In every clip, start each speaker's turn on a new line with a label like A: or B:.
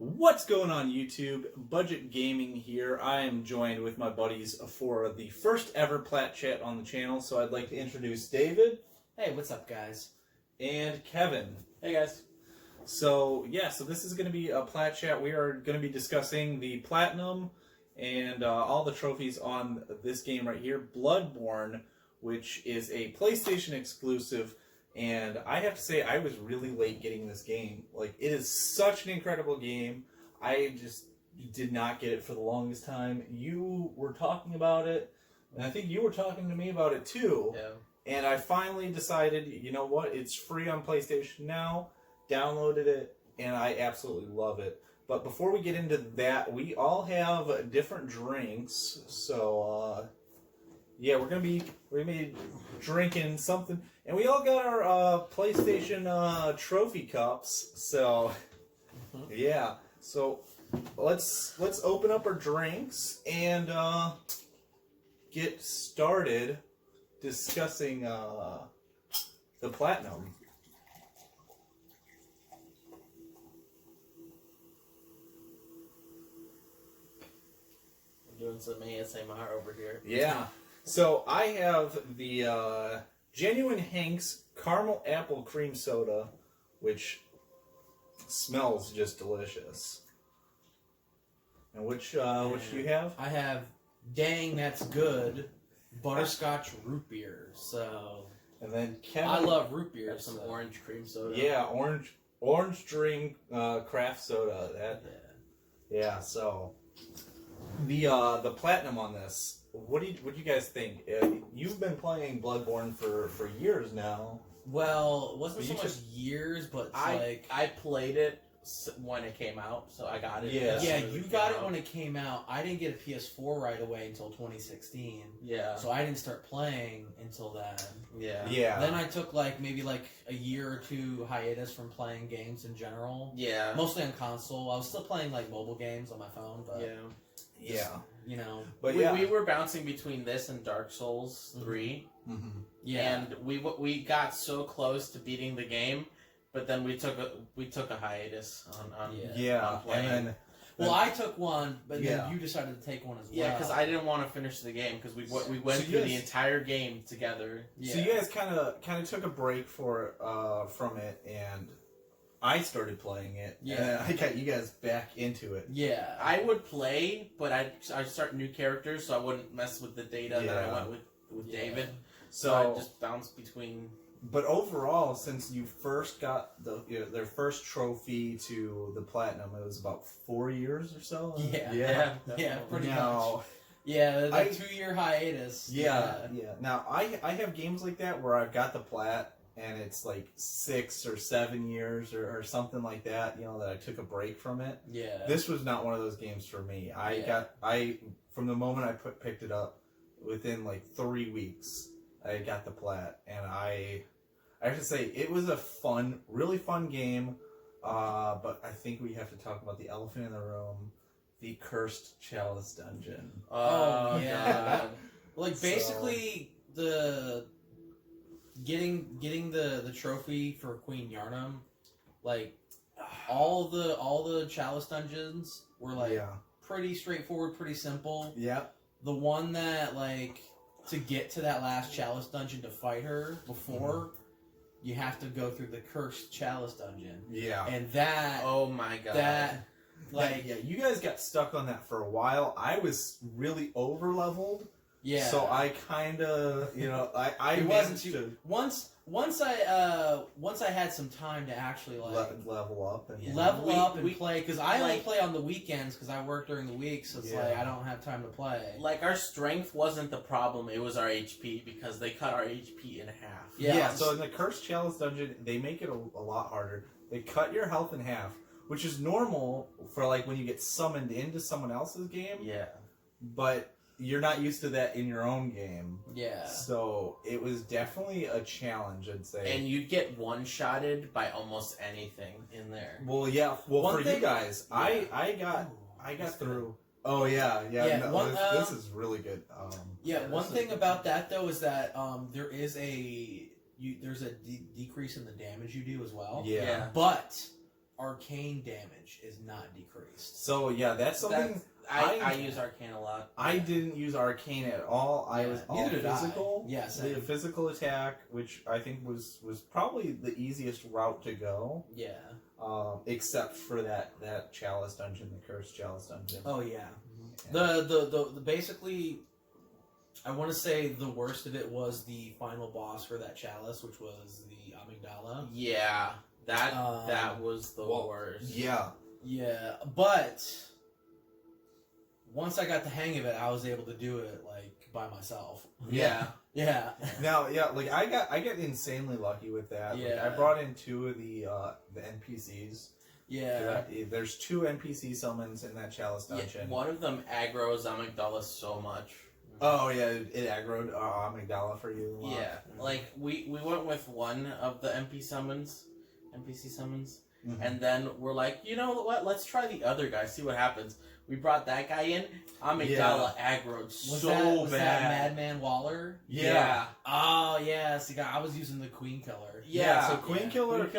A: What's going on YouTube? Budget Gaming here. I am joined with my buddies for the first ever Plat chat on the channel, so I'd like to introduce David.
B: Hey, what's up, guys?
A: And Kevin.
B: Hey, guys.
A: So this is going to be a Plat chat. We are going to be discussing the Platinum and all the trophies on this game right here, Bloodborne, which is a PlayStation exclusive. And I have to say, I was really late getting this game. Like, it is such an incredible game. I just did not get it for the longest time. You were talking about it, and I think you were talking to me about it too.
B: Yeah.
A: And I finally decided, you know what? It's free on PlayStation now. Downloaded it, and I absolutely love it. But before we get into that, we all have different drinks. So, yeah, we're gonna be drinking something, and we all got our PlayStation trophy cups. So, yeah. So let's open up our drinks and get started discussing the Platinum.
B: I'm doing some ASMR over here.
A: Yeah. So I have the Genuine Hank's Caramel Apple Cream Soda, which smells just delicious. And which do you have?
B: I have Dang That's Good Butterscotch Root Beer. So
A: And then Kevin.
B: I love root beer.
C: Some orange cream soda.
A: Yeah, orange dream craft soda. That. Yeah. So the Platinum on this. What do you guys think? You've been playing Bloodborne for years now.
B: Well, it wasn't so much years, but
C: I played it when it came out, so I got it.
B: Yeah, you got it when it came out. I didn't get a PS4 right away until 2016.
C: Yeah.
B: So I didn't start playing until then.
C: Yeah.
A: Yeah.
B: Then I took maybe a year or two hiatus from playing games in general.
C: Yeah.
B: Mostly on console. I was still playing mobile games on my phone, but
A: Yeah.
B: you know.
A: But
C: we were bouncing between this and Dark Souls 3.
A: Mm-hmm.
B: Yeah.
C: And we got so close to beating the game, but then we took a hiatus on playing.
A: And then,
B: well, I took one, but
A: Yeah.
B: then you decided to take one as well.
C: Yeah, because I didn't want to finish the game because we went through the entire game together.
A: So you guys kind of took a break from it, and I started playing it.
B: Yeah.
A: And I got you guys back into it.
B: Yeah.
C: I would play, but I'd start new characters, so I wouldn't mess with the data that I went with David. So I just bounced between.
A: But overall, since you first got their first trophy to the Platinum, it was about 4 years or so.
B: Yeah, pretty much. Yeah, the 2-year hiatus.
A: Yeah. Now I have games like that where I've got the Plat, and it's 6 or 7 years or something like that. That I took a break from it.
B: Yeah.
A: This was not one of those games for me. From the moment I picked it up, within 3 weeks, I got the Plat, and I have to say it was a really fun game. But I think we have to talk about the elephant in the room, the Cursed Chalice Dungeon.
B: Oh yeah. Basically the getting the trophy for Queen Yarnum, all the Chalice dungeons were pretty straightforward, pretty simple.
A: Yeah.
B: The one that to get to that last Chalice dungeon to fight her before, you have to go through the Cursed Chalice Dungeon.
A: Yeah.
B: And that...
C: Oh my god.
B: That...
A: you guys got stuck on that for a while. I was really over-leveled.
B: Yeah.
A: So I kind of, I
B: it
A: managed
B: wasn't
A: to...
B: Once I had some time to actually
A: level up
B: and play, because I only play on the weekends because I work during the week, so it's I don't have time to play.
C: Our strength wasn't the problem; it was our HP because they cut our HP in half.
A: Yeah. So in the Cursed Chalice Dungeon, they make it a lot harder. They cut your health in half, which is normal for when you get summoned into someone else's game.
C: Yeah.
A: But you're not used to that in your own game.
B: Yeah.
A: So it was definitely a challenge, I'd say.
C: And you'd get one-shotted by almost anything in there.
A: Well, yeah. Well, for you guys, I got through. Oh yeah. This is really good.
B: One thing about that though is that there's a decrease in the damage you do as well.
A: Yeah.
B: But arcane damage is not decreased.
A: So yeah, that's something.
C: I use arcane a lot.
A: I didn't use arcane at all. I was all
B: neither did I.
A: physical.
B: Yes,
A: the physical attack, which I think was probably the easiest route to go.
B: Yeah.
A: Except for that chalice dungeon, the cursed chalice dungeon.
B: Oh yeah. The basically, I want to say the worst of it was the final boss for that chalice, which was the amygdala.
C: Yeah, that was the worst.
A: Yeah.
B: Yeah, but once I got the hang of it, I was able to do it like by myself.
C: Yeah.
B: Yeah.
A: Now, yeah, like I got insanely lucky with that. Like,
B: Yeah.
A: I brought in 2 of the NPCs.
B: Yeah.
A: There's 2 NPC summons in that chalice dungeon.
C: Yeah, one of them aggroes amygdala so much.
A: Oh yeah, it aggroed amygdala for you.
C: Yeah, like we went with one of the NPC summons,
A: Mm-hmm.
C: and then we're like, you know what? Let's try the other guy, see what happens. We brought that guy in. Amygdala aggroed
B: Was
C: so
B: that
C: bad.
B: Madman Waller?
C: Yeah.
B: Oh yeah. See, I was using the Queen Killer.
A: Yeah, so Queen Killer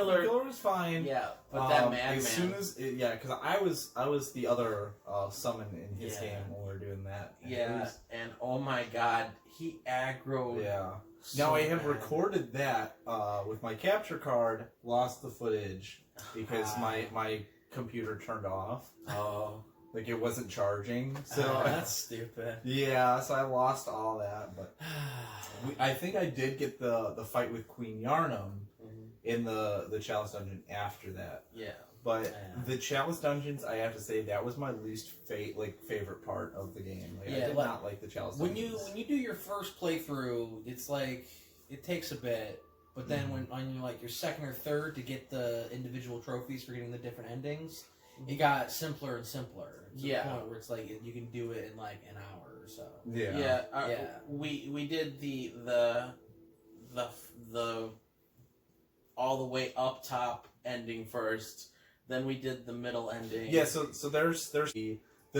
A: was fine.
C: Yeah, but that Madman.
A: As soon as because I was the other summon in his game when we were doing that. And
C: and oh my god, he aggroed.
A: Yeah.
C: So
A: Now I have
C: bad.
A: recorded that with my capture card. Lost the footage because my computer turned off.
C: Oh.
A: Like it wasn't charging. So
B: that's stupid.
A: yeah, so I lost all that. But I think I did get the fight with Queen Yarnum in the Chalice Dungeon after that.
C: Yeah.
A: But the Chalice Dungeons, I have to say, that was my least favorite part of the game. Like, I did not like the Chalice Dungeons.
B: When you do your first playthrough, it's like it takes a bit. But then when on your second or third to get the individual trophies for getting the different endings, it got simpler and simpler. To the point where it's like you can do it in like an hour or so.
A: Yeah.
C: We did the all the way up top ending first. Then we did the middle ending.
A: Yeah. So there's the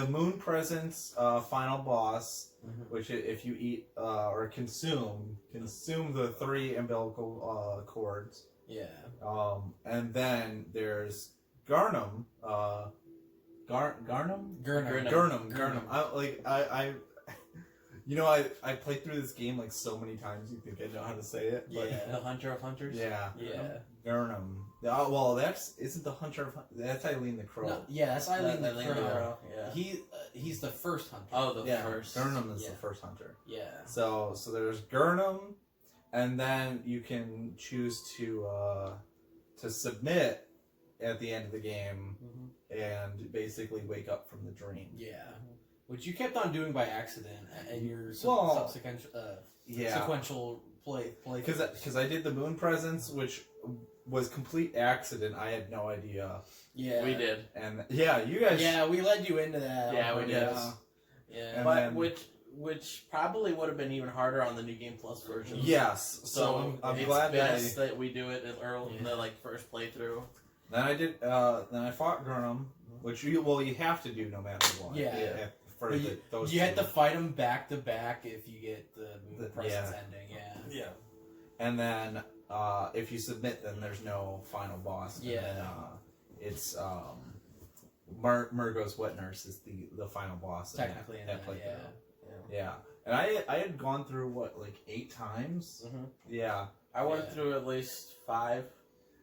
A: Moon Presence final boss, which if you eat or consume the 3 umbilical cords.
B: Yeah.
A: And then there's Garnum. Garnum. I I played through this game like so many times. You think I know how to say it? But
C: The Hunter of Hunters.
A: Yeah. Garnum.
B: Well,
A: isn't the Hunter of That's Eileen the Crow.
B: No, yeah, that's Eileen the
C: Eileen
B: Crow.
C: Yeah.
B: He's the first hunter.
C: Oh, the first.
A: Gurnum is the first hunter.
B: Yeah.
A: So there's Gurnum, and then you can choose to submit at the end of the game and basically wake up from the dream.
B: Yeah. Which you kept on doing by accident in your subsequent sequential play.
A: Because I did the Moon Presence, which was complete accident. I had no idea.
B: Yeah,
C: we did.
A: And you guys.
B: Yeah, we led you into that.
C: Yeah, we did.
B: Yeah,
C: but then, which probably would have been even harder on the New Game Plus version.
A: Yes, so I'm glad
C: that we do it early in the first playthrough.
A: Then I did. Then I fought Gurnum, which you have to do no matter what.
B: Yeah.
A: Those
B: you had to fight them back to back if you get the Moon Presence ending. Yeah.
A: And then if you submit, then there's no final boss.
B: Yeah.
A: And then, it's Murgo's Wet Nurse is the final boss.
B: Technically,
A: Yeah. And I had gone through 8 times. Yeah.
C: I went through at least 5.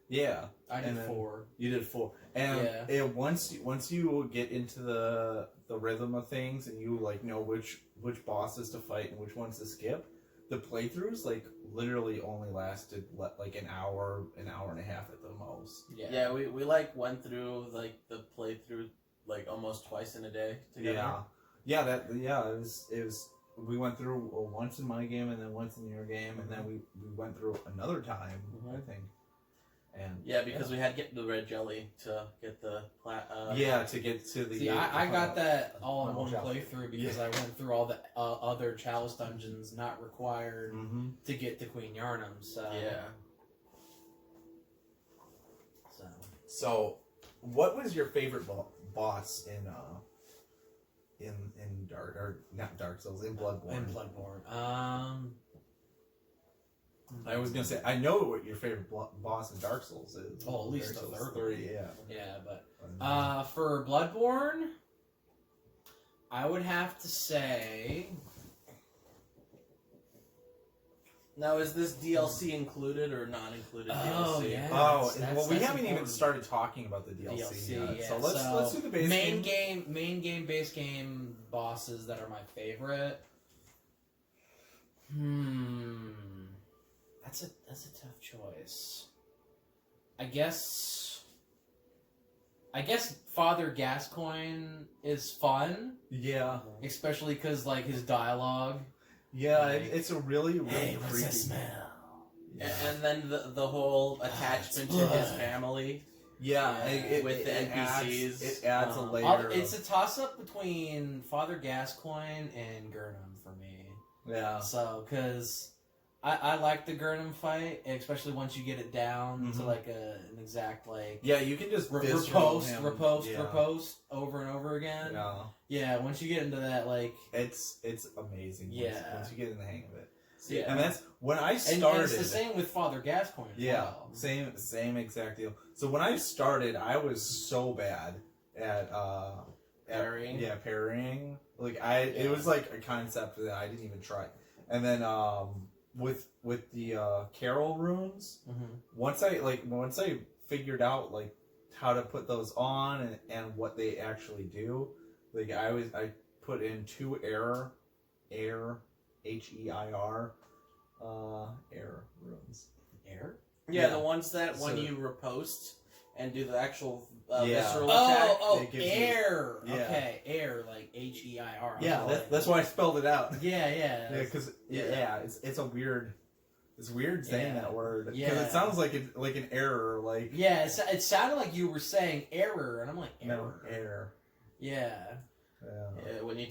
A: Yeah.
B: I did 4.
A: You did 4. And once you get into the rhythm of things and you know which bosses to fight and which ones to skip, the playthroughs literally only lasted an hour and a half at the most.
C: Yeah, we went through the playthrough almost twice in a day together.
A: It was we went through once in my game and then once in your game and then we went through another time, I think. And
C: because we had to get the red jelly to get the Plat.
A: To get to the.
B: See, I got that all in one playthrough because I went through all the other Chalice dungeons not required to get to Queen Yarnum. So
A: So, what was your favorite boss in Dark or not Dark Souls in Bloodborne? I was gonna say I know what your favorite boss in Dark Souls is.
B: Oh, at least
A: Dark
B: the
A: Souls
B: third
A: 3, yeah.
B: Yeah, but for Bloodborne, I would have to say.
C: Now, is this DLC included or not included
B: Oh,
C: DLC?
B: yeah.
A: Oh,
B: That's
A: we haven't even
B: important.
A: started talking about the DLC, yet.
B: yeah.
A: So let's do the base
B: main
A: game.
B: base game bosses that are my favorite. That's a tough choice. I guess Father Gascoigne is fun,
A: Yeah,
B: especially because like his dialogue.
A: yeah,
B: Like,
A: it's a really
B: Hey, what's
A: creepy.
B: that smell?
A: Yeah.
C: And then the whole attachment to his family.
A: Yeah,
C: with the NPCs.
A: It adds a layer.
B: It's a toss up between Father Gascoigne and Gurnham for me.
A: Yeah.
B: So, because I like the Gurnham fight, especially once you get it down to like an exact like
A: Yeah, you can just
B: riposte over and over again.
A: Yeah.
B: Yeah, once you get into that, like
A: It's amazing. Once you get in the hang of it.
B: Yeah.
A: And that's when I
B: and
A: started.
B: it's the same with Father Gascoigne.
A: Yeah,
B: well.
A: same exact deal. So when I started, I was so bad at
C: Parrying.
A: Yeah, parrying. Like it was like a concept that I didn't even try. And then with the Carol runes, once I figured out like how to put those on and what they actually do, like I put in 2 air HEIR air runes.
B: Air?
C: Yeah, the ones that when you riposte and do the actual
A: Yeah.
C: visceral attack.
A: It gives you-
B: air.
A: Yeah.
B: Okay, air like HEIR.
A: Yeah, that's why I spelled it out.
B: Yeah.
A: Yeah, because it's a weird, saying that word because
B: Yeah.
A: it sounds like an error, like
B: Yeah, it sounded like you were saying error, and I'm like error.
A: no air.
B: Yeah.
C: Yeah, when you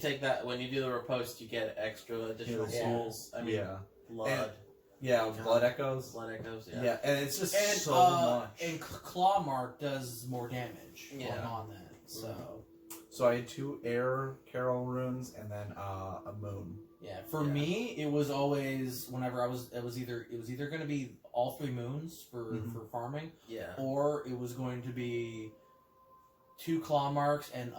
C: do the riposte, you get extra additional
A: Yeah.
C: souls. I mean, blood.
A: Blood echoes.
C: Blood echoes.
A: Yeah, and it's just
B: And
A: so much.
B: and Claw Mark does more damage.
C: Yeah.
B: On that. So
A: So I had 2 air Carol runes and then a moon.
B: yeah, for me, it was always whenever it was either going to be all 3 moons for farming,
C: Yeah.
B: or it was going to be 2 claw marks and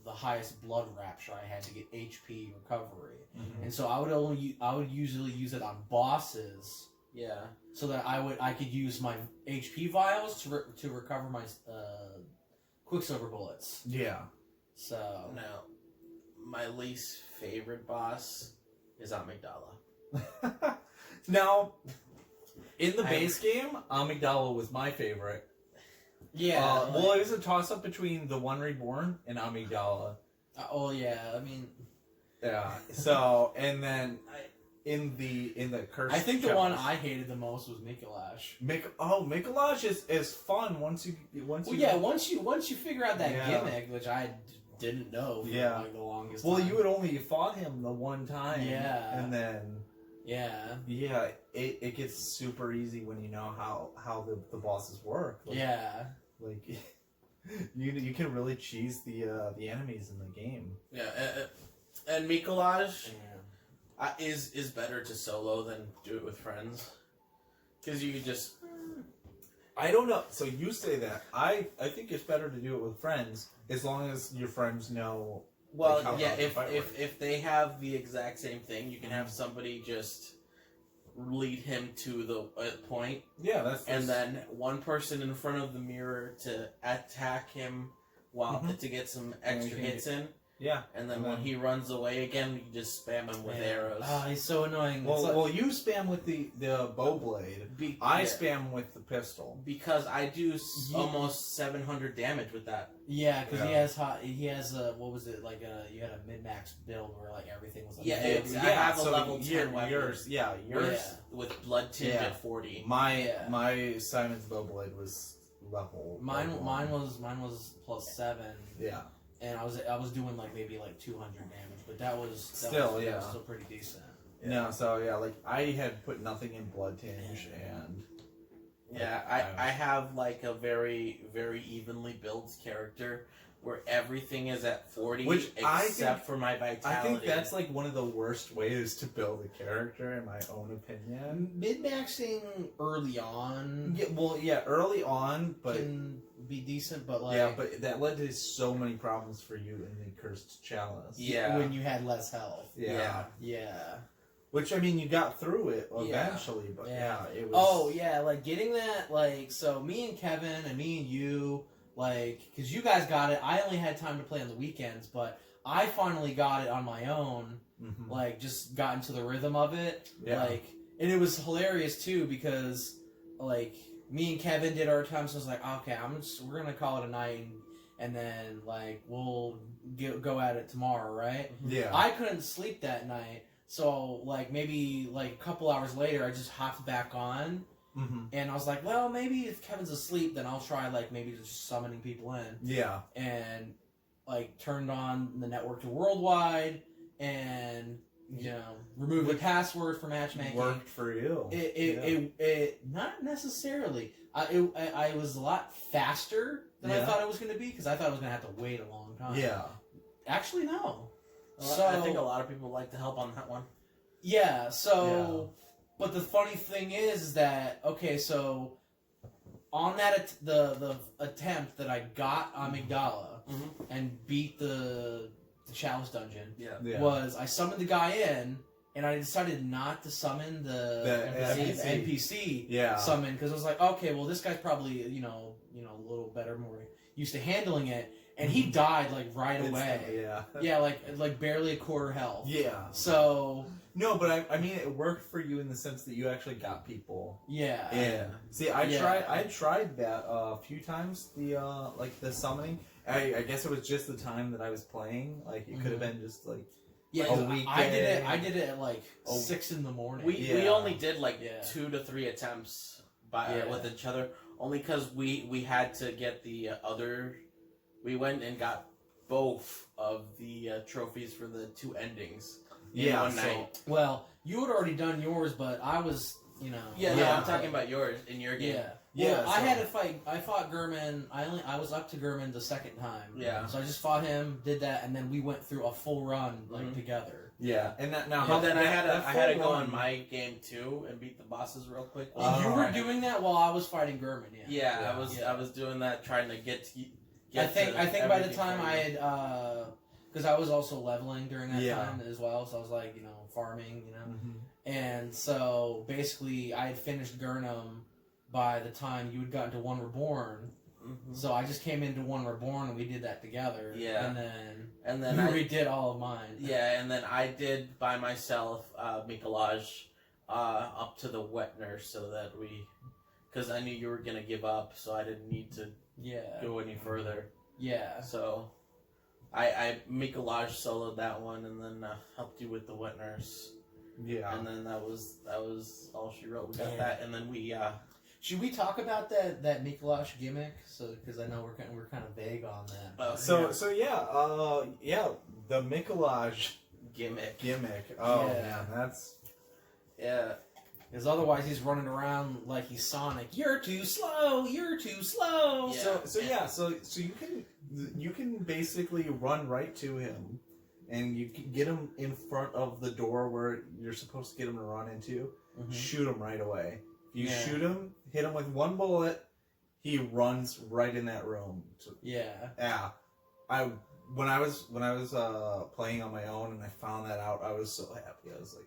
B: the highest blood rapture I had to get HP recovery. And so I would usually use it on bosses.
C: Yeah.
B: So that I could use my HP vials to recover my Quicksilver bullets.
A: Yeah.
B: So
C: Now, my least favorite boss is Amygdala.
A: Now, in the base game, Amygdala was my favorite.
B: yeah.
A: Well, it was a toss-up between the One Reborn and Amygdala.
B: Oh yeah. I mean,
A: Yeah. So, and then in the Cursed
B: I think the
A: Chalice.
B: one I hated the most was Mikolash.
A: Mikolash is fun once you.
B: Well, yeah. Once you figure out that
A: Yeah.
B: gimmick, which I didn't know for like the longest
A: Well,
B: time.
A: you had only fought him the one time.
B: Yeah.
A: And then.
B: Yeah.
A: Yeah, it gets super easy when you know how the bosses work. Like,
B: Yeah.
A: Like you can really cheese the enemies in the game.
C: Yeah. And Mikolaj is better to solo than do it with friends. Because you can just...
A: I don't know. So you say that. I think it's better to do it with friends as long as your friends know.
C: Well,
A: like, how
C: yeah,
A: the fight works.
C: if they have the exact same thing, you can have somebody just lead him to the point,
A: Yeah, that's
C: and then one person in front of the mirror to attack him while to get some extra
A: you can
C: hits in,
A: yeah.
C: and then when he runs away again, you just spam him with arrows.
B: Oh, he's so annoying.
A: Well, you spam with the bow blade. I spam with the pistol.
C: Because I do almost 700 damage with that.
B: Yeah, because he has what was it, like you had a mid-max build where like everything was like
C: I have a level 10 weapon.
A: Yours
C: With blood tinge at 40.
A: My Simon's bow blade was level.
B: Mine was +7.
A: Yeah.
B: And I was doing like maybe like 200 damage, but that was
A: still
B: pretty decent.
A: No, so like I had put nothing in blood tinge and.
C: Yeah, I have like a very, very evenly built character. where everything is at 40,
A: Which
C: except for my vitality.
A: I think that's like one of the worst ways to build a character, in my own opinion.
B: Mid-maxing early on
A: Early on, but
B: can be decent, but like...
A: yeah, but that led to so many problems for you in the Cursed Chalice.
C: Yeah.
B: when you had less health.
A: Yeah.
B: Yeah.
A: Which, I mean, you got through it
B: Yeah.
A: eventually, but
B: Yeah.
A: it was...
B: Oh, yeah, like, getting that, like, so me and Kevin and me and you, like, because you guys got it, I only had time to play on the weekends, but I finally got it on my own,
A: Mhm.
B: like, just got into the rhythm of it,
A: Yeah.
B: like, and it was hilarious, too, because, like, me and Kevin did our time, so I was like, okay, we're gonna call it a night, and then, like, we'll go at it tomorrow, right?
A: Yeah.
B: I couldn't sleep that night. So, like, maybe, like, a couple hours later, I just hopped back on,
A: Mhm.
B: and I was like, well, maybe if Kevin's asleep, then I'll try, like, maybe just summoning people in.
A: Yeah.
B: And, like, turned on the network to worldwide, and, you know, removed the password for matchmaking.
A: Worked for you.
B: It not necessarily. I was a lot faster than I thought it was going to be, because I thought I was going to have to wait a long time.
A: Yeah.
B: Actually, no.
C: So, I think a lot of people like to help on that one.
B: Yeah, so... But the funny thing is that, okay, so... On that, the attempt that I got Amygdala and beat the Chalice dungeon was I summoned the guy in, and I decided not to summon the NPC summon, because I was like, okay, well, this guy's probably, you know, a little better, more used to handling it. And he died, like, right away. Yeah, like barely a quarter health.
A: Yeah.
B: So...
A: No, but I mean, it worked for you in the sense that you actually got people.
B: Yeah.
A: Yeah. See, I tried that a few times, the summoning. I guess it was just the time that I was playing. Like, it could have been just, like, a weekday.
B: I did it at, like, 6 in the morning.
C: We only did, like, 2 to 3 attempts with each other. Only because we had to get the other... We went and got both of the trophies for the 2 endings in one night.
B: Well, you had already done yours, but I was, you know...
C: Yeah, I'm talking about yours, in your game.
B: Well, I had to fight... I fought Gurman. I was up to Gurman the second time.
C: Yeah.
B: So I just fought him, did that, and then we went through a full run, like, together.
A: Yeah, and that now...
C: But then I had to go on my game, too, and beat the bosses real quick.
B: You were doing that while I was fighting Gurman,
C: I was doing that, trying to get to...
B: I think by the time I had, because I was also leveling during that time as well, so I was like, you know, farming, you know, and so basically I had finished Gurnam by the time you had gotten to One Reborn, so I just came into One Reborn and we did that together, and then you redid all of mine.
C: Yeah, and then I did by myself Mikolaj up to the wet nurse so that because I knew you were gonna give up, so I didn't need to go any further.
B: Yeah.
C: So I Mikolaj soloed that one and then helped you with the wet nurse. Yeah. And then that was all she wrote. We got that, and then we
B: should we talk about that Mikolaj gimmick? So because I know we're kind of vague on that.
A: The Mikolaj
C: gimmick.
A: Oh man, that's
B: Because otherwise he's running around like he's Sonic. You're too slow. You're too slow.
A: Yeah. So you can basically run right to him, and you can get him in front of the door where you're supposed to get him to run into. Shoot him right away. If you shoot him, hit him with one bullet, he runs right in that room. When I was playing on my own and I found that out, I was so happy. I was like,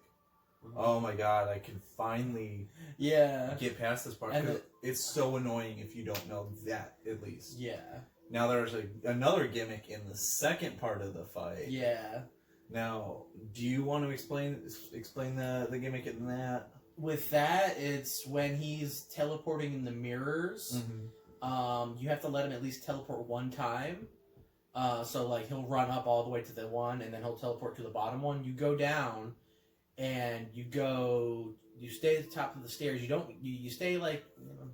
A: oh my god, I can finally get past this part. Because it's so annoying if you don't know that, at least. Yeah. Now there's another gimmick in the second part of the fight. Yeah. Now, do you want to explain the gimmick in that?
B: With that, it's when he's teleporting in the mirrors. You have to let him at least teleport one time. So like he'll run up all the way to the one, and then he'll teleport to the bottom one. You go down. And you stay at the top of the stairs. You stay like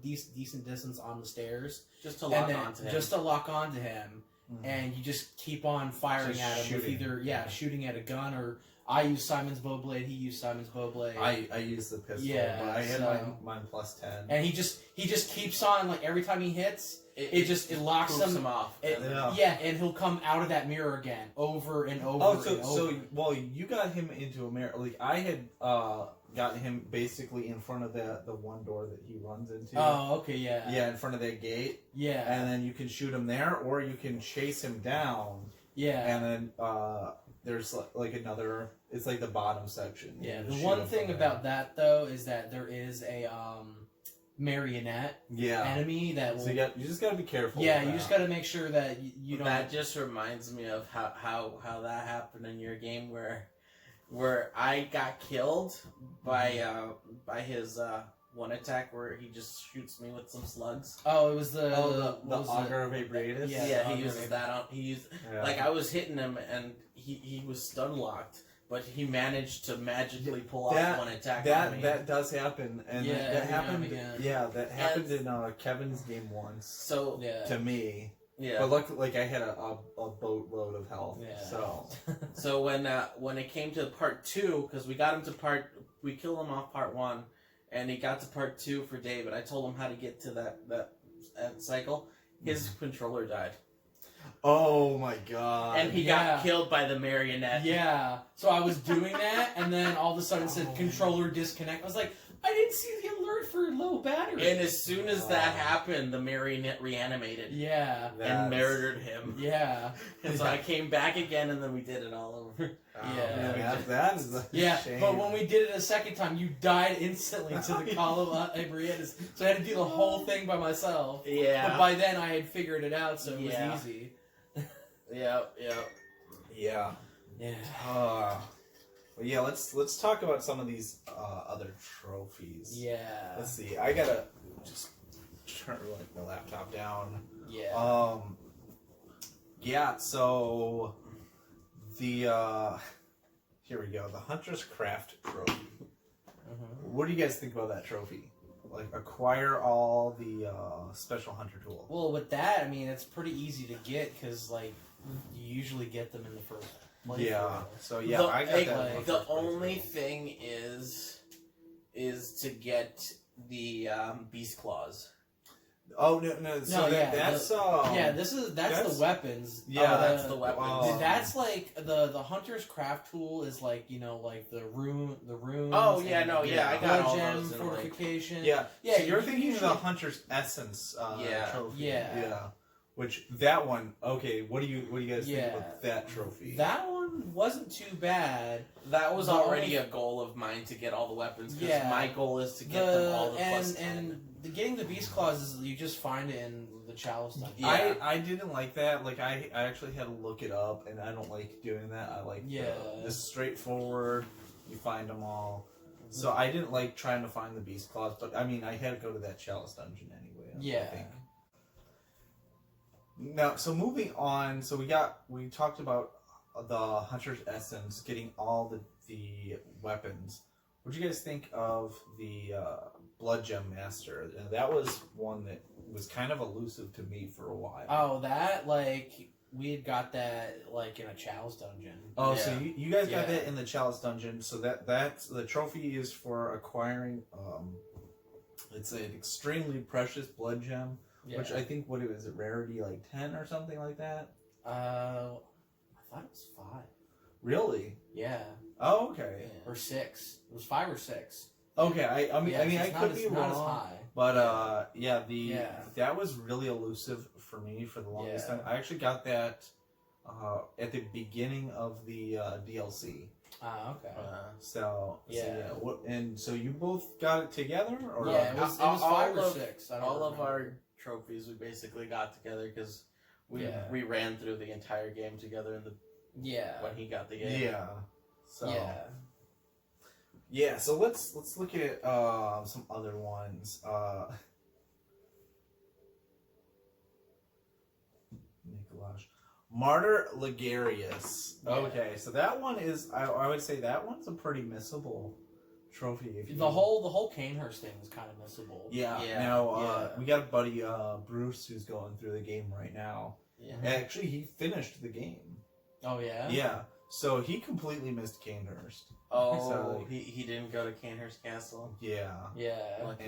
B: decent distance on the stairs.
C: Just to lock onto him.
B: Just to lock onto him. And you just keep on firing at him with either, shooting at a gun or I used Simon's Bowblade. He used Simon's Bowblade.
A: I used the pistol,
B: Yeah,
A: but I had
B: so-
A: mine plus 10.
B: and he just keeps on, like, every time he hits, it locks
C: poops
B: him
C: off.
B: Yeah, and he'll come out of that mirror again, over and over and over.
A: So well, you got him into a mirror. Like I had got him basically in front of the one door that he runs into.
B: Oh, okay, yeah.
A: Yeah, in front of that gate.
B: Yeah.
A: And then you can shoot him there, or you can chase him down.
B: Yeah.
A: And then there's like another. It's like the bottom section.
B: Yeah. The one thing about that though is that there is a marionette enemy that will.
A: So you just gotta be careful.
B: Yeah, you just gotta make sure that you don't.
C: That just reminds me of how that happened in your game where I got killed by his one attack where he just shoots me with some slugs.
B: Oh, it was the
A: Auger of Abriatus.
C: Yeah, he uses that on. Like I was hitting him and he was stun locked. But he managed to magically pull off one attack on me.
A: That does happen, and that happened. Yeah, that happened in Kevin's game once.
C: So
A: to me,
C: yeah.
A: But luckily, I had a boatload of health.
B: Yeah.
C: So when it came to part 2, because we got him to we killed him off part 1, and he got to part 2 for David. I told him how to get to that cycle. His controller died.
A: Oh my god!
C: And he got killed by the marionette.
B: Yeah. So I was doing that, and then all of a sudden it said controller disconnect. I was like, I didn't see the alert for low battery.
C: And as soon as that happened, the marionette reanimated.
B: Yeah.
C: And murdered him.
B: Yeah.
C: And so I came back again, and then we did it all over.
A: That is a shame.
B: But when we did it a second time, you died instantly to the Call of Abriatus. So I had to do the whole thing by myself.
C: Yeah.
B: But by then I had figured it out, so it was easy.
C: Yeah.
A: Yeah. Well, yeah. Let's talk about some of these other trophies.
B: Yeah.
A: Let's see. I gotta just turn my laptop down.
B: Yeah.
A: Yeah. So the here we go. The Hunter's Craft Trophy. What do you guys think about that trophy? Like acquire all the special hunter tools.
B: Well, with that, I mean, it's pretty easy to get because like you usually get them in the first playthrough.
A: Yeah. So yeah, I got that.
C: The only thing is to get the beast claws.
A: Oh no! So that's
B: the weapons.
A: Yeah,
C: that's the weapons.
B: That's like the hunter's craft tool is like like the runes.
C: Oh yeah, no, yeah, I got all
B: gem
C: those.
B: Fortification.
A: Yeah.
B: Yeah.
A: So you're thinking of the hunter's essence trophy.
B: Yeah.
A: Which that one? Okay. What do you guys think about that trophy?
B: That one wasn't too bad.
C: That was already a goal of mine to get all the weapons. Because my goal is to get them all the plus 10.
B: And getting the beast claws is you just find it in the chalice dungeon.
A: Yeah. I didn't like that. Like I actually had to look it up, and I don't like doing that. I like this straightforward. You find them all. So I didn't like trying to find the beast claws, but I mean I had to go to that chalice dungeon anyway. I think. Now, so moving on, so we talked about the Hunter's Essence, getting all the weapons. What do you guys think of the Blood Gem Master? That was one that was kind of elusive to me for a while.
B: Oh, that, like, we had got that, like, in a Chalice dungeon.
A: Oh, so you guys got that in the Chalice dungeon, so that's the trophy is for acquiring, it's an extremely precious blood gem. Yeah. Which I think, what is it, rarity like 10 or something like that?
B: I thought it was 5.
A: Really?
B: Yeah.
A: Oh, okay.
B: Yeah. Or 6. It was 5 or 6.
A: Okay, I mean, I could be wrong.
B: Not as high.
A: But that was really elusive for me for the longest time. I actually got that at the beginning of the DLC.
B: Ah, okay.
A: So and so you both got it together, or
B: it was 5 or 6.
C: All of our trophies we basically got together because we ran through the entire game together in the when he got the game.
A: Yeah. So so let's look at some other ones. Nicolaj. Martyr Ligarius.
B: Yeah.
A: Okay, so that one is I would say that one's a pretty missable trophy. If you
B: the whole Canehurst thing is kind of missable.
A: Yeah. Now we got a buddy Bruce who's going through the game right now.
C: Yeah.
A: Actually, he finished the game.
B: Oh yeah.
A: Yeah. So he completely missed Canehurst.
C: Oh,
A: So,
C: he didn't go to Canehurst Castle.
A: Yeah.
C: Lucky.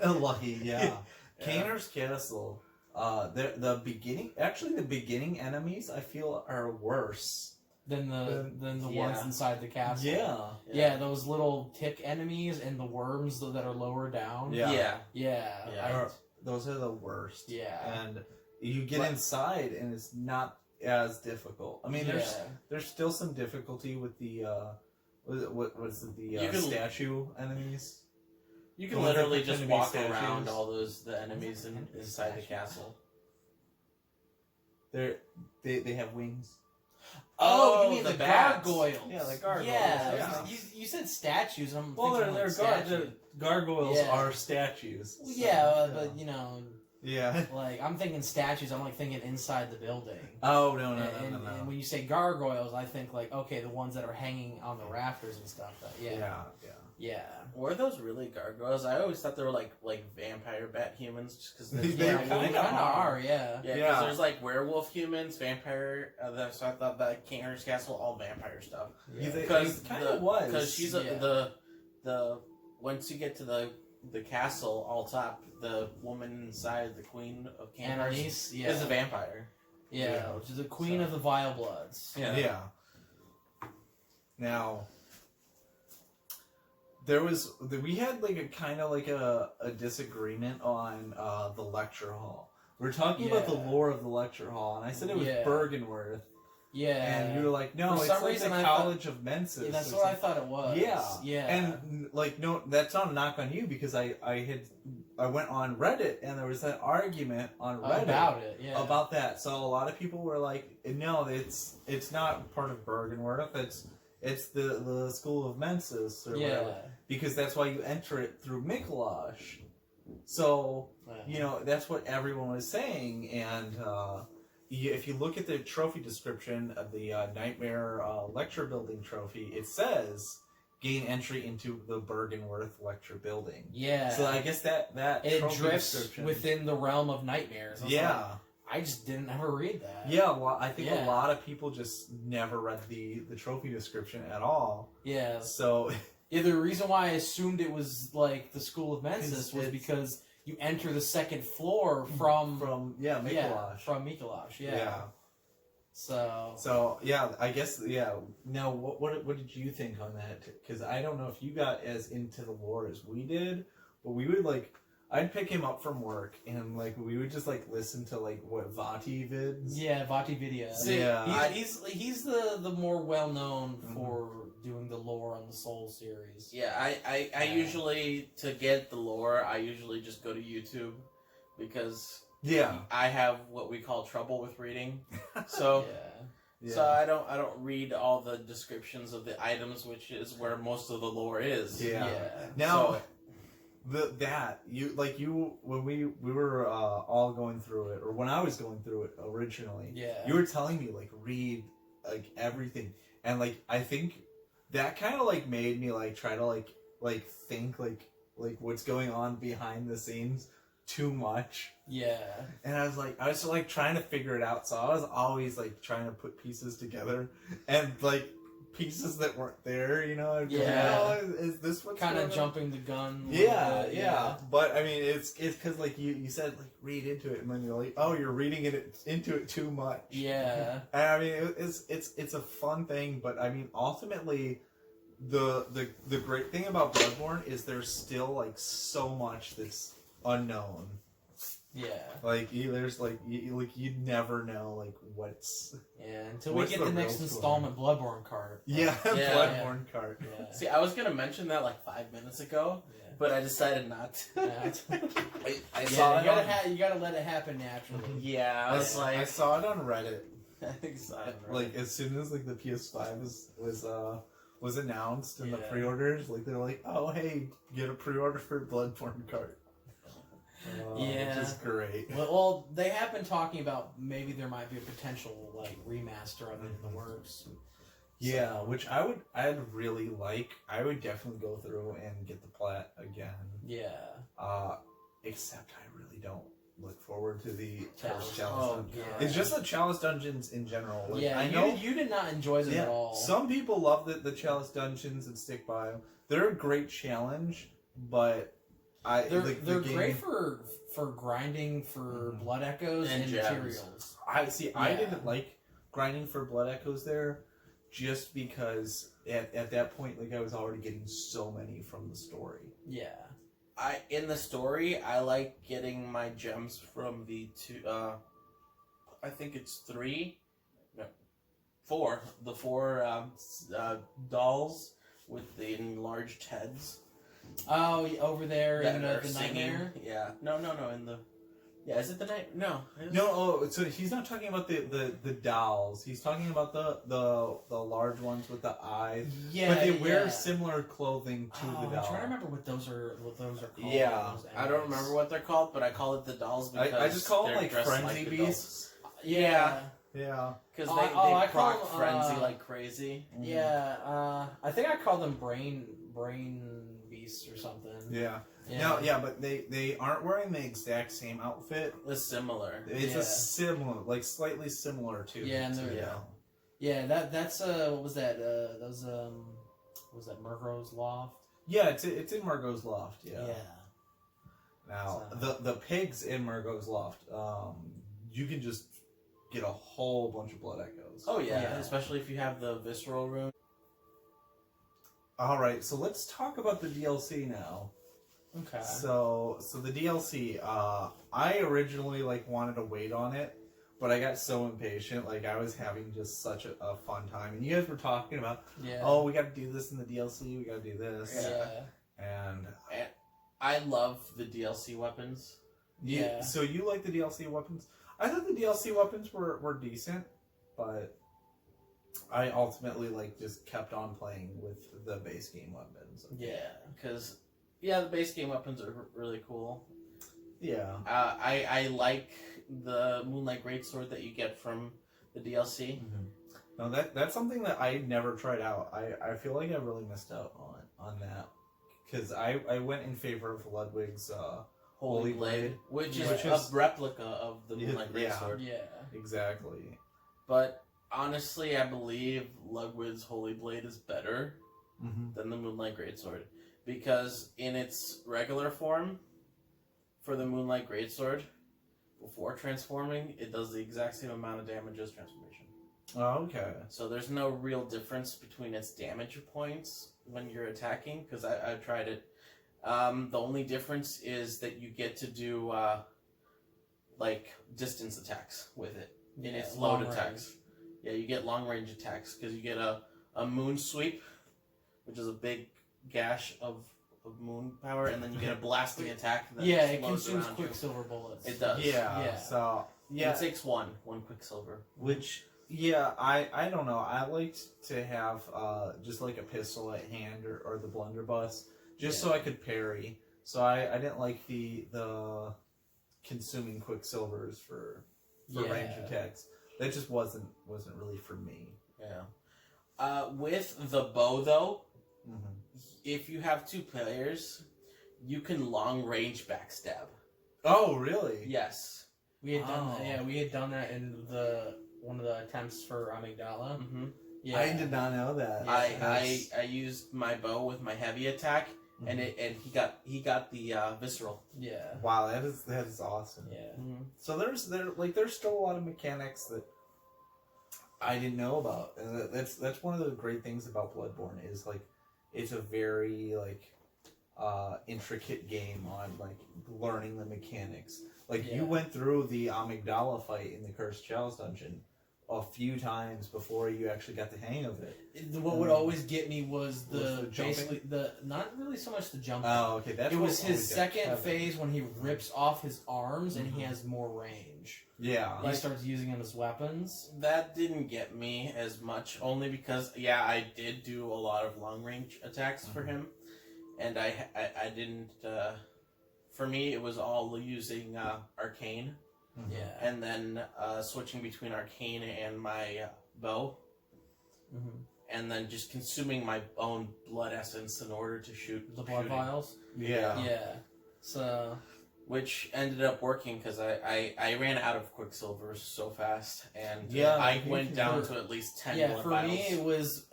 A: And lucky, yeah.
C: Yeah.
A: Canehurst Castle. The beginning enemies I feel are worse
B: than the ones
C: Yeah.
B: inside the castle.
A: Yeah.
B: Those little tick enemies and the worms that are lower down.
A: Yeah.
C: Yeah.
A: Those are the worst.
B: Yeah.
A: And you get inside and it's not as difficult. I mean, there's still some difficulty with the what's it, the statue enemies.
C: You can literally just walk around all the enemies inside the castle.
A: They have wings.
B: Oh, you mean the
C: bats.
B: gargoyles?
A: Yeah, the gargoyles.
B: Yeah. You said statues. I'm
A: Well,
B: thinking
A: the gargoyles
B: Yeah.
A: are statues.
B: Well,
A: So,
B: yeah, but you know,
A: yeah.
B: like I'm thinking statues. I'm like thinking inside the building.
A: Oh no.
B: And when you say gargoyles, I think like okay, the ones that are hanging on the rafters and stuff. Yeah.
C: Were those really gargoyles? I always thought they were like vampire bat humans, just because
A: They
B: Yeah,
A: kinda
B: well, they kinda are. Yeah.
C: Yeah, because there's like werewolf humans, vampire. So I thought that Canehurst Castle all vampire stuff.
A: Because kind of was.
C: Because she's the once you get to the castle all top, the woman inside, the queen of Canehurst, is a vampire.
B: Yeah, which is the queen of the vile bloods.
A: Yeah. Now, we had like a kind of like a disagreement on the lecture hall. We were talking about the lore of the lecture hall, and I said it was Bergenworth.
B: Yeah.
A: And you were like, no,
B: For
A: it's
B: some
A: like
B: reason
A: the
B: I
A: College of Mensis.
B: Yeah, that's what I thought it was.
A: Yeah. And like, no, that's not a knock on you, because I went on Reddit and there was that argument on Reddit about that. So a lot of people were like, no, it's not part of Bergenworth. It's the School of Mensis or whatever, because that's why you enter it through Mikolash. So you know that's what everyone was saying, and if you look at the trophy description of the Nightmare Lecture Building trophy, it says gain entry into the Bergenworth Lecture Building.
B: Yeah.
A: So I guess that
B: it drifts within the realm of nightmares. I just didn't ever read that.
A: Yeah, well, I think a lot of people just never read the trophy description at all.
B: Yeah.
A: So
B: the reason why I assumed it was like the School of Mensis was because you enter the second floor from
A: Mikolash.
B: Yeah, from Mikolash. Yeah. So
A: yeah, I guess Now, what did you think on that? Because I don't know if you got as into the lore as we did, but we would like. I'd pick him up from work and like we would just like listen to like what Vati vids.
B: Yeah, Vati videos. He's the more well known for doing the lore on the Soul series.
C: Yeah, I usually, to get the lore, I usually just go to YouTube, because I have what we call trouble with reading. So so I don't read all the descriptions of the items, which is where most of the lore is.
A: Now when we were all going through it, or when I was going through it originally, you were telling me like read like everything, and like I think that kind of like made me like try to like think like what's going on behind the scenes too much. And I was like trying to figure it out, so I was always like trying to put pieces together, and like pieces that weren't there, you know. Is this what's
B: kind of jumping the gun?
A: Yeah. But I mean, it's because like you said like read into it, and then you're like, oh, you're reading into it too much.
B: Yeah.
A: And I mean, it's a fun thing, but I mean, ultimately, the great thing about Bloodborne is there's still like so much that's unknown.
B: Yeah.
A: Like there's you never know like what's.
B: Yeah, until we get the next installment, Bloodborne cart.
A: Bloodborne cart.
B: Yeah.
C: See, I was gonna mention that like 5 minutes ago, but I decided not to.
A: I saw it.
B: You gotta let it happen naturally.
C: Yeah,
A: I saw it on Reddit.
C: I think so.
A: Like as soon as like the PS5 was announced and the pre-orders, like they're like, oh hey, get a pre-order for Bloodborne cart. Which is great.
B: Well, they have been talking about maybe there might be a potential like remaster of it in the works.
A: Yeah, which I'd really like. I would definitely go through and get the Plat again.
B: Yeah.
A: Except I really don't look forward to the
B: Chalice.
A: Chalice
C: Oh,
A: Dungeon.
C: God.
A: It's just the Chalice dungeons in general. Like,
B: Yeah,
A: I know
B: you did not enjoy them at all.
A: some people love the Chalice dungeons and stick by them. They're a great challenge, but
B: They're
A: the game,
B: great for grinding for blood echoes and
C: gems.
B: materials.
A: I
B: Yeah.
A: didn't like grinding for blood echoes there, just because at that point, like, I was already getting so many from the story.
B: Yeah.
C: In the story, I like getting my gems from the I think it's 3, no, 4. The 4 dolls with the enlarged heads.
B: Oh, over there in
C: that are
B: the
C: singing.
B: nightmare.
C: Yeah. No. In the. Yeah. Is it the night? No.
A: No, so he's not talking about the dolls. He's talking about the large ones with the eyes.
B: Yeah,
A: But they wear
B: yeah.
A: similar clothing to the
B: I'm
A: doll.
B: trying to remember what those are called.
A: Yeah.
B: those
C: I don't
B: enemies.
C: remember what they're called, but I call it the dolls because
A: I just call them
C: they're
A: like
C: dressed
A: frenzy
C: the
A: beasts.
B: Yeah.
A: Yeah.
C: Because
B: Oh,
C: they
B: I call
C: proc
B: them,
C: frenzy like crazy.
B: Yeah. I think I call them brain beasts or something.
A: Yeah.
B: Yeah.
A: No, yeah, but they aren't wearing the exact same outfit.
C: It's similar.
A: It's
B: Yeah.
A: a similar, like slightly similar to.
B: Yeah, and they're-
A: yeah.
B: Yeah, that's what was that? Those what was that Murrow's Loft?
A: Yeah, it's in Margot's loft. Yeah.
B: Yeah.
A: Now
B: So-
A: the pigs in Margot's loft, you can just get a whole bunch of blood echoes.
C: Oh yeah,
B: Yeah.
C: especially if you have the visceral rune.
A: All right, so let's talk about the DLC now.
B: Okay.
A: So the DLC, I originally wanted to wait on it, but I got so impatient. Like, I was having just such a fun time, and you guys were talking about,
B: Yeah.
A: oh, we got to do this in the DLC, we got to do this,
B: Yeah.
A: and
C: I love the DLC weapons.
B: Yeah.
A: So you like the DLC weapons? I thought the DLC weapons were decent, but I ultimately just kept on playing with the base game weapons.
B: Yeah.
C: Because the base game weapons are really cool.
A: Yeah.
C: I like the Moonlight Greatsword that you get from the DLC.
A: No, that's something that I never tried out. I feel like I really missed out on that, because I went in favor of Ludwig's Holy Blade,
C: which
A: Yeah.
C: is a replica of the
A: Yeah,
C: Moonlight
A: yeah.
C: Greatsword.
B: Yeah.
A: exactly.
C: But honestly, I believe Ludwig's Holy Blade is better than the Moonlight Greatsword, because in its regular form, for the Moonlight Greatsword, before transforming, it does the exact same amount of damage as transformation.
A: Oh, okay.
C: So there's no real difference between its damage points when you're attacking, because I tried it. The only difference is that you get to do distance attacks with it in its load
B: long
C: attacks.
B: range.
C: Yeah, you get long range attacks because you get a moon sweep, which is a big gash of moon power, and then you get a blasting attack. That
B: Yeah, it
C: explodes
B: consumes
C: around you.
B: Quicksilver bullets.
C: It does.
A: Yeah.
B: Yeah.
A: So
C: It takes one Quicksilver.
A: which I don't know. I liked to have just like a pistol at hand or the blunderbuss, just so I could parry. So I didn't like the consuming Quicksilvers for range attacks. That just wasn't really for me.
C: Yeah. With the bow though,
A: Mm-hmm.
C: if you have 2 players, you can long range backstab.
A: Oh, really?
C: Yes.
B: We had done that.
A: Oh.
B: Yeah, we had done that in one of the attempts for Amygdala.
C: Mm-hmm.
B: Yeah.
A: I did not know that.
C: I used my bow with my heavy attack, and he got the visceral.
B: Yeah.
A: Wow, that is awesome.
B: Yeah.
C: Mm-hmm.
A: So there's still a lot of mechanics that I didn't know about, and that's one of the great things about Bloodborne is it's a very intricate game on learning the mechanics. You went through the Amygdala fight in the Cursed Chalice dungeon a few times before you actually got the hang of it.
B: What would always get me was
A: the jumping?
B: basically not really so much the jumping.
A: Oh, okay. That's
B: it
A: what
B: was his
A: always got
B: second
A: Kevin.
B: phase when he rips off his arms and he has more range.
A: Yeah.
B: He starts using them as weapons.
C: That didn't get me as much, only because I did do a lot of long range attacks for him, and I didn't. For me, it was all using arcane,
B: Yeah.
C: and then switching between arcane and my bow, and then just consuming my own blood essence in order to shoot
B: The blood
C: shooting.
B: vials.
A: Yeah.
B: Yeah. So
C: which ended up working because I ran out of Quicksilver so fast, and
A: Yeah,
C: I went down to at least 10 blood
B: for
C: vials.
B: me it was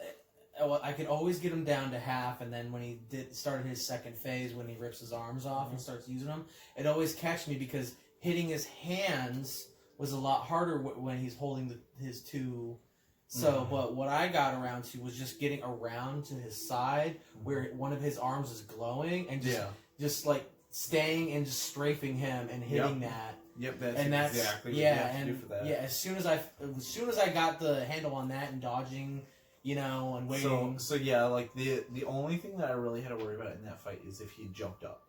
B: I could always get him down to half, and then when he started his second phase, when he rips his arms off and starts using them, it always catch me because hitting his hands was a lot harder when he's holding his two. So, but what I got around to was just getting around to his side where one of his arms is glowing and just like staying and just strafing him and hitting that.
A: Yep, that's exactly what
B: yeah,
A: you have to
B: and
A: do for that.
B: yeah. As soon as I got the handle on that and dodging, and waiting.
A: So yeah, like the only thing that I really had to worry about in that fight is if he jumped up.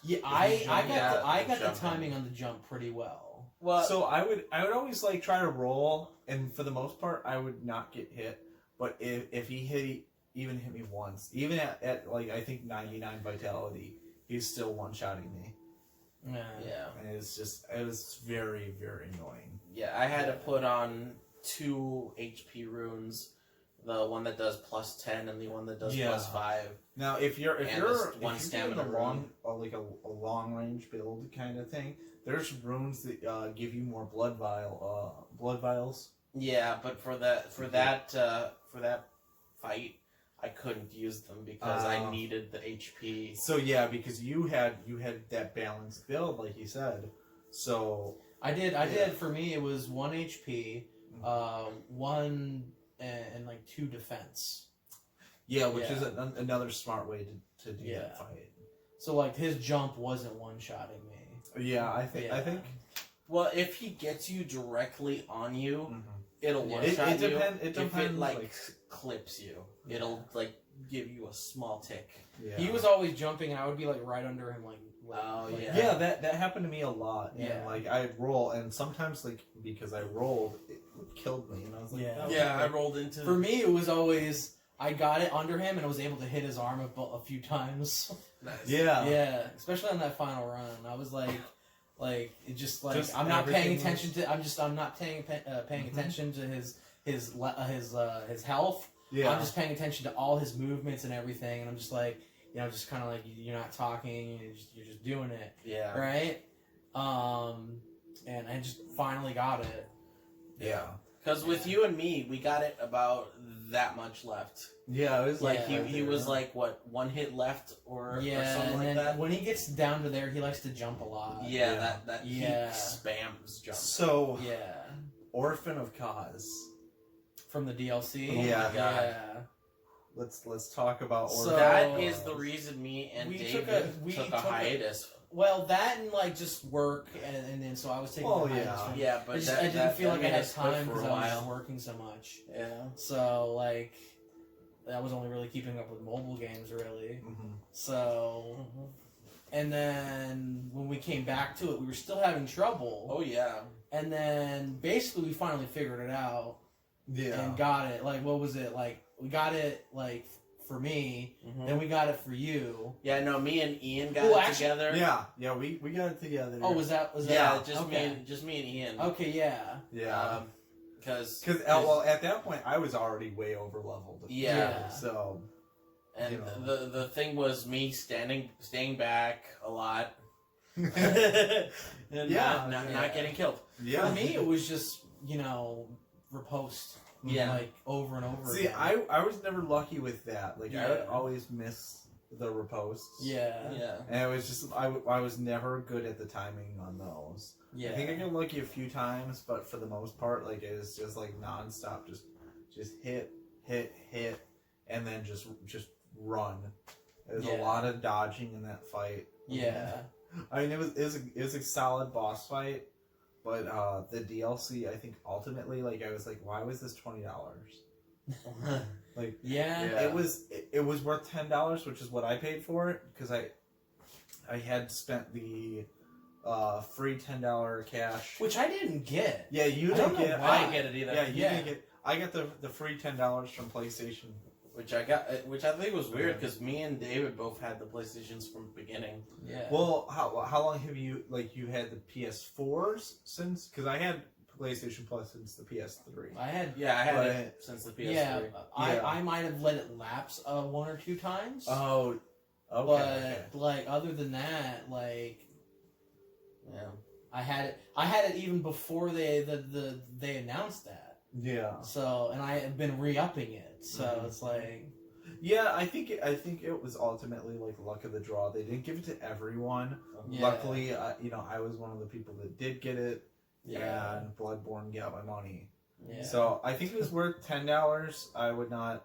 B: Yeah, I got the timing on the jump pretty well.
A: Well, so I would always like try to roll, and for the most part, I would not get hit. But if he even hit me once, even at like I think 99 vitality, he's still one-shotting me.
B: Yeah.
A: And it was very, very annoying.
C: Yeah, I had to put on 2 HP runes, the one that does plus 10 and the one that does plus 5.
A: Now, if you're
C: stamina
A: doing a long range build kind of thing, there's runes that give you more blood vials.
C: Yeah, but for that fight, I couldn't use them because I needed the HP.
A: So yeah, because you had that balanced build, like you said. So
B: I did. For me, it was 1 HP, 1 and like 2 defense.
A: Yeah, which is another smart way to do that fight.
B: So like his jump wasn't one-shotting me.
A: Yeah, I think.
C: Well, if he gets you directly on you, it'll one-shot you. It depends. If it like clips you, it'll like give you a small tick.
B: Yeah. He was always jumping, and I would be like right under him, like.
A: Yeah, that happened to me a lot. Yeah, and, like I'd roll, and sometimes like because I rolled, it killed me, and I was like,
C: I rolled into.
B: For me, it was always I got it under him, and I was able to hit his arm a few times.
C: Nice.
B: Yeah, especially on that final run, I was like it just I'm not paying attention to. I'm not paying attention to his health. Yeah, I'm just paying attention to all his movements and everything, and I'm just like. Just kind of like you're not talking, you're just doing it.
C: Yeah.
B: Right? And I just finally got it.
A: Yeah.
C: Because with you and me, we got it about that much left.
A: Yeah, it was
C: like he was like what 1 hit left or something like that.
B: When he gets down to there, he likes to jump a lot.
C: Yeah, that he spams jump.
A: So Orphan of Cause
B: from the DLC.
C: Oh my God.
A: Let's talk about Orphan.
C: So that is the reason me and David took a hiatus.
B: Well, that and like just work, and then so I was taking.
A: Oh
C: yeah, but
B: I didn't feel like I had time because I was just working so much.
C: Yeah.
B: So like, I was only really keeping up with mobile games, really. So, and then when we came back to it, we were still having trouble.
C: Oh yeah.
B: And then basically we finally figured it out.
A: Yeah.
B: And got it. Like, what was it like? We got it like for me, then we got it for you.
C: Yeah, no, me and Ian got it together.
A: Yeah, we got it together.
B: Oh, was that?
C: Yeah, just me and Ian.
B: Okay, yeah.
C: Because
A: at that point I was already way over leveled.
C: Yeah.
A: So.
C: And the thing was me staying back a lot. and not getting killed.
A: Yeah.
B: For me, it was just riposte.
C: Yeah,
B: like over and over.
A: See,
B: again.
A: I was never lucky with that. Like I would always miss the riposts.
B: Yeah.
A: And it was just I was never good at the timing on those.
B: Yeah.
A: I think I got lucky a few times, but for the most part, like it was just like nonstop, just hit, and then just run. There's a lot of dodging in that fight.
B: Yeah.
A: I mean, it was a solid boss fight. But the DLC, I think ultimately, like I was like, why was this $20? Like, it was worth $10, which is what I paid for it because I had spent the free $10 cash,
B: which I didn't get.
A: Yeah, you didn't get.
C: I didn't get it either.
A: Yeah, you didn't get. I got the free $10 from PlayStation.
C: Which I think was weird because me and David both had the PlayStations from the beginning.
B: Yeah.
A: Well, how long have you had the PS4s since? Because I had PlayStation Plus since the PS3.
C: I had it since the PS3.
B: Yeah, I might have let it lapse 1 or 2 times.
A: Oh, okay.
B: But like other than that, like I had it even before they announced that.
A: Yeah.
B: So, and I have been re-upping it. So it's like,
A: yeah, I think it was ultimately like luck of the draw. They didn't give it to everyone.
B: Yeah.
A: Luckily, I was one of the people that did get it,
B: yeah,
A: and Bloodborne got my money.
B: yeah.
A: So I think it was worth $10. I would not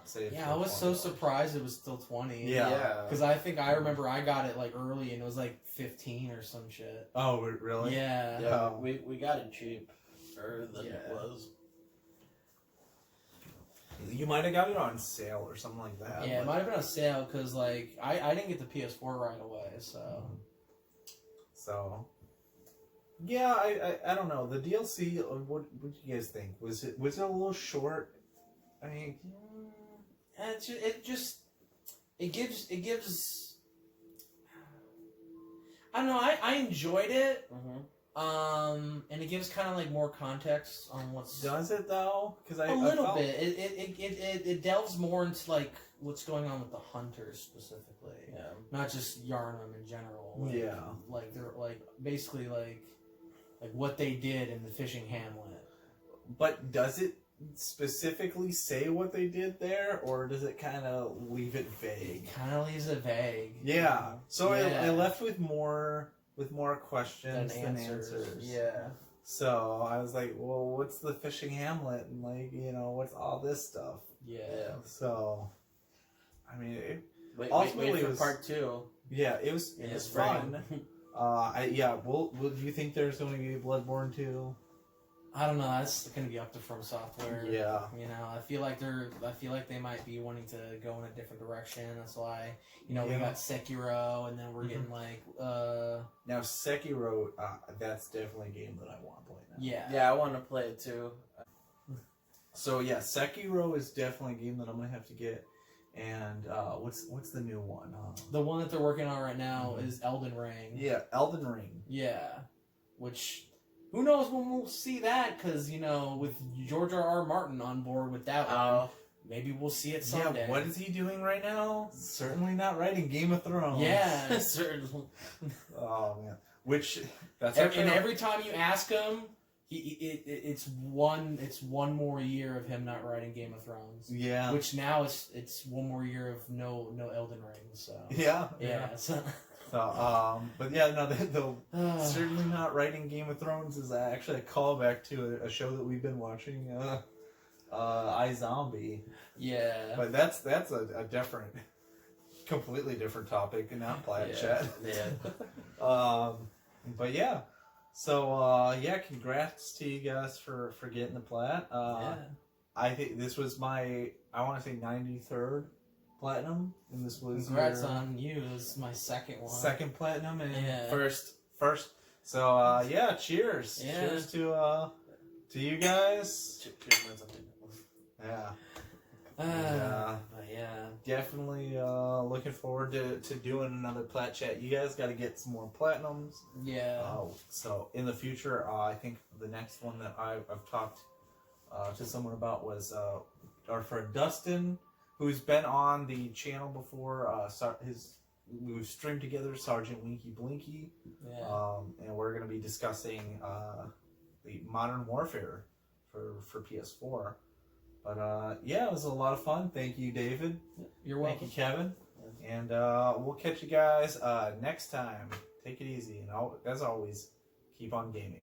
A: say it's
B: Yeah,
A: worth
B: I was so
A: $20.
B: surprised it was still 20.
A: Yeah.
B: Because I remember I got it like early and it was like 15 or some shit.
A: Oh, really?
B: Yeah.
C: Yeah, we got it cheaper than it
B: Yeah.
C: was.
A: You might have got it on sale or something like that.
B: Yeah, it might have been on sale because like I didn't get the PS4 right away, so.
A: So. Yeah, I don't know. The DLC, what do you guys think? Was it a little short? I mean,
B: It gives. I don't know. I enjoyed it. And it gives kind of like more context on what's.
A: does it though? Because
B: A little bit. It delves more into like what's going on with the hunters specifically.
C: Yeah.
B: Not just Yarnum in general. Like,
A: Yeah.
B: Like they're like basically like what they did in the fishing hamlet.
A: But does it specifically say what they did there, or does it kind of leave it vague?
B: It kind of leaves it vague.
A: Yeah. So
B: Yeah.
A: I left with more questions
B: Than
A: than
B: answers.
A: answers.
B: Yeah.
A: So I was like, well, what's the fishing hamlet, and like, what's all this stuff?
B: Yeah.
A: So, I mean,
C: Wait
A: Ultimately, it
C: for
A: was-
C: part 2.
A: yeah, it was
C: in the
A: fun.
C: spring.
A: Do you think there's going to be Bloodborne 2?
B: I don't know. That's going to be up to From Software.
A: Yeah.
B: I feel like they might be wanting to go in a different direction. That's why we
A: Yeah.
B: got Sekiro, and then we're getting like
A: Now Sekiro, that's definitely a game that I want to play now.
B: yeah.
C: Yeah, I want to play it too.
A: So yeah, Sekiro is definitely a game that I'm gonna have to get. And what's the new one?
B: The one that they're working on right now is Elden Ring.
A: Yeah, Elden Ring.
B: Yeah. Which, who knows when we'll see that? Because with George R.R. Martin on board with that one, maybe we'll see it someday.
A: Yeah, what is he doing right now? Certainly not writing Game of Thrones.
B: Yeah.
C: Certainly.
A: Oh man, which that's
B: And
A: actually
B: every time you ask him, it's one more year of him not writing Game of Thrones.
A: yeah,
B: Which now it's one more year of no Elden Ring. So
A: yeah.
B: So,
A: But yeah, no, the certainly not writing Game of Thrones is actually a callback to a show that we've been watching, iZombie.
B: yeah.
A: But that's a different, completely different topic, and not Plat chat.
C: Yeah.
A: But yeah. So congrats to you guys for getting the Plat.
B: Yeah.
A: I think this was my, I want to say 93rd platinum, and this was
B: Congrats
A: your
B: on you. This is my second one.
A: second platinum and
B: Yeah.
A: first. So cheers.
B: Yeah.
A: Cheers to you guys.
C: Cheers, man, something.
A: Yeah.
B: But yeah.
A: Definitely looking forward to doing another Plat chat. You guys got to get some more platinums.
B: Yeah.
A: So in the future, I think the next one that I've talked to someone about was our friend Dustin, who's been on the channel before. We've streamed together, Sergeant Winky Blinky,
B: Yeah.
A: and we're going to be discussing the Modern Warfare for PS4. But it was a lot of fun. Thank you, David.
B: You're welcome.
A: Thank you, Kevin. And we'll catch you guys next time. Take it easy, and as always, keep on gaming.